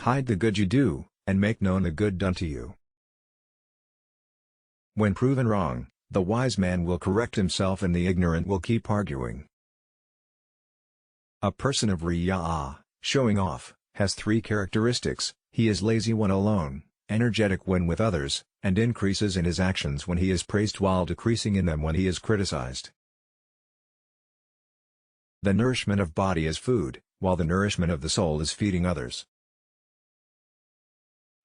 Hide the good you do, and make known the good done to you. When proven wrong, the wise man will correct himself and the ignorant will keep arguing. A person of riya'ah, showing off, has three characteristics: he is lazy when alone, energetic when with others, and increases in his actions when he is praised while decreasing in them when he is criticized. The nourishment of body is food, while the nourishment of the soul is feeding others.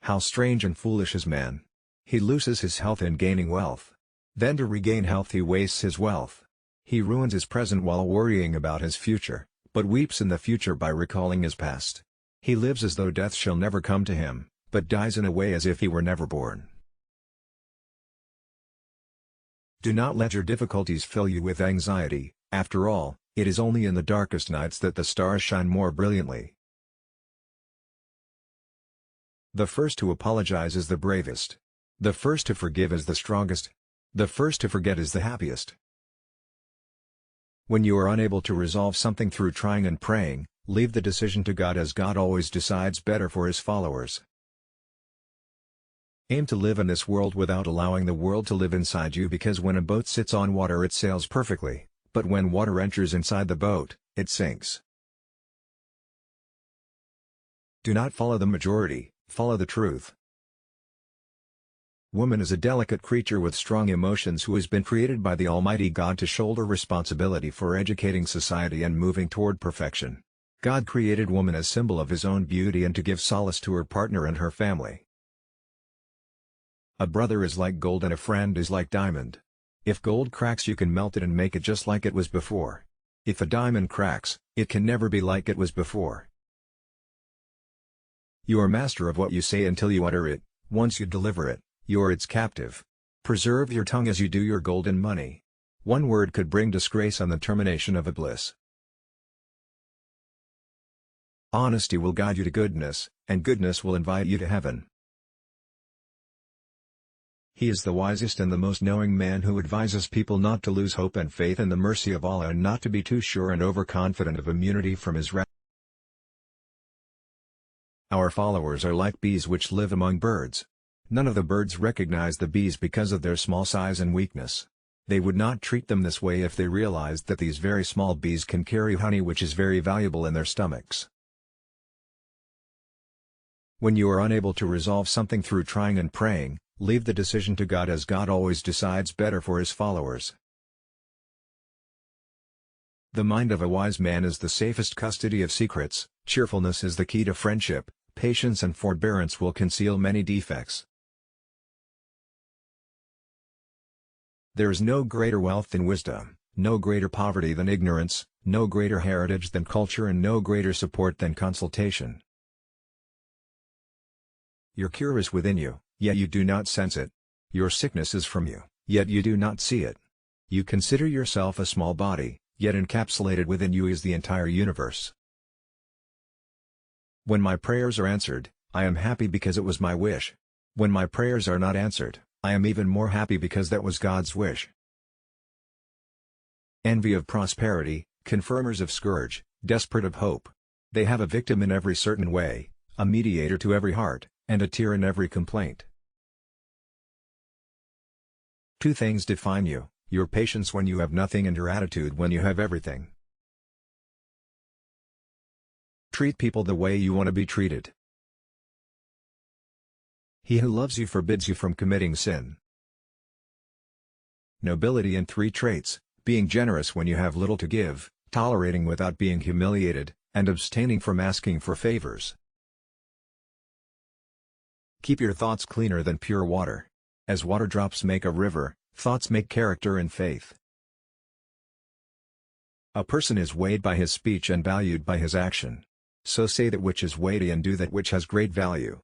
How strange and foolish is man! He loses his health in gaining wealth. Then to regain health he wastes his wealth. He ruins his present while worrying about his future, but weeps in the future by recalling his past. He lives as though death shall never come to him, but dies in a way as if he were never born. Do not let your difficulties fill you with anxiety. After all, it is only in the darkest nights that the stars shine more brilliantly. The first to apologize is the bravest. The first to forgive is the strongest. The first to forget is the happiest. When you are unable to resolve something through trying and praying, leave the decision to God, as God always decides better for His followers. Aim to live in this world without allowing the world to live inside you, because when a boat sits on water it sails perfectly, but when water enters inside the boat, it sinks. Do not follow the majority, follow the truth. Woman is a delicate creature with strong emotions who has been created by the Almighty God to shoulder responsibility for educating society and moving toward perfection. God created woman as symbol of His own beauty and to give solace to her partner and her family. A brother is like gold and a friend is like diamond. If gold cracks, you can melt it and make it just like it was before. If a diamond cracks, it can never be like it was before. You are master of what you say until you utter it. Once you deliver it, you are its captive. Preserve your tongue as you do your gold and money. One word could bring disgrace on the termination of a bliss. Honesty will guide you to goodness, and goodness will invite you to heaven. He is the wisest and the most knowing man who advises people not to lose hope and faith in the mercy of Allah and not to be too sure and overconfident of immunity from His wrath. Our followers are like bees which live among birds. None of the birds recognize the bees because of their small size and weakness. They would not treat them this way if they realized that these very small bees can carry honey which is very valuable in their stomachs. When you are unable to resolve something through trying and praying, leave the decision to God, as God always decides better for His followers. The mind of a wise man is the safest custody of secrets. Cheerfulness is the key to friendship. Patience and forbearance will conceal many defects. There is no greater wealth than wisdom, no greater poverty than ignorance, no greater heritage than culture, and no greater support than consultation. Your cure is within you, yet you do not sense it. Your sickness is from you, yet you do not see it. You consider yourself a small body, yet encapsulated within you is the entire universe. When my prayers are answered, I am happy because it was my wish. When my prayers are not answered, I am even more happy because that was God's wish. Envy of prosperity, confirmers of scourge, desperate of hope. They have a victim in every certain way, a mediator to every heart, and a tear in every complaint. Two things define you: your patience when you have nothing and your attitude when you have everything. Treat people the way you want to be treated. He who loves you forbids you from committing sin. Nobility in three traits: being generous when you have little to give, tolerating without being humiliated, and abstaining from asking for favors. Keep your thoughts cleaner than pure water. As water drops make a river, thoughts make character and faith. A person is weighed by his speech and valued by his action. So say that which is weighty and do that which has great value.